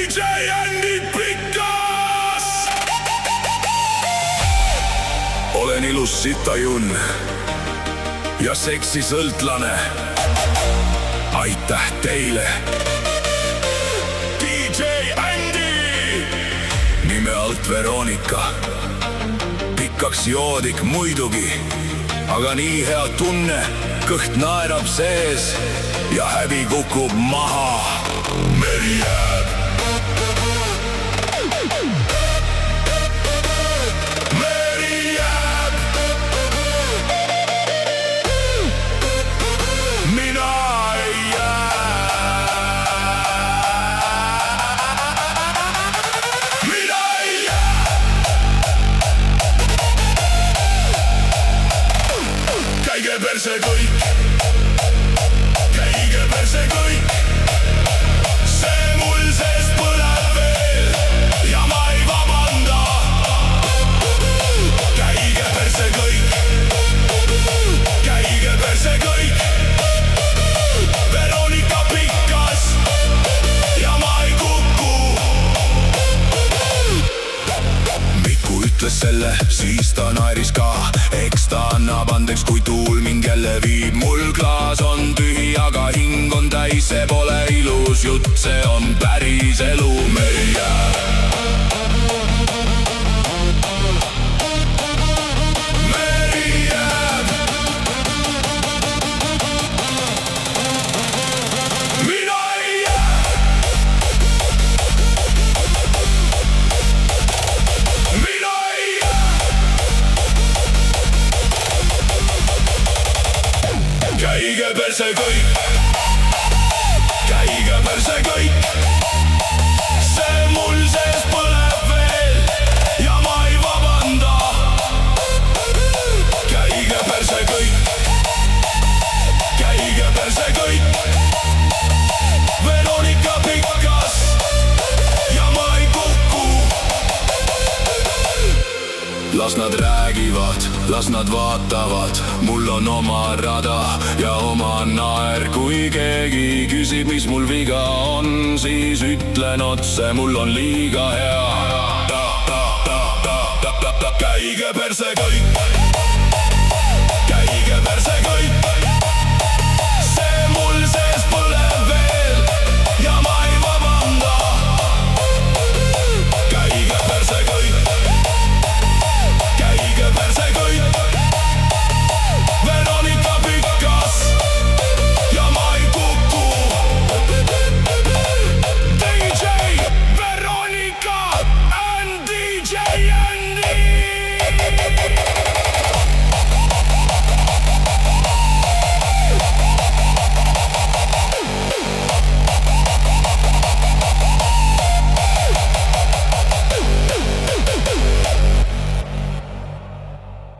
DJ Andy Pikas. Olen ilus sitajunn ja seksisõltlane. Aitäh teile, DJ Andy. Nime alt Veronika, pikaks joodik muidugi, aga nii hea tunne, kõht naerab sees ja häbi kukub maha. Meri jääb, meri jääb, mina ei jää, mina ei jää. Käige perse kõik, käige perse kõik. See mul sees põleb veel ja ma ei vabanda. Käige perse kõik, käige perse kõik. Veronika Pikas ja ma ei kuku. Miku ütles selle, siis ta naeris ka. Eks ta annab andeks, kui tuul mind jälle viib. Mul klaas on tühi, aga hing on täis. See pole ilus jutt, see on päris elu. Meri jääb, meri jääb, mina ei jää, mina ei jää. Käige perse kõik, käige perse kõik. See mul sees põleb veel ja ma ei vabanda. Käige perse kõik, käige perse kõik. Veronika Pikas ja ma ei kuku. Las nad räägivad, las nad vaatavad. Mul on oma rada ja oma naer. Kui keegi küsib, mis mul viga on, siis ütlen otse, mul on liiga hea. Käige perse kõik.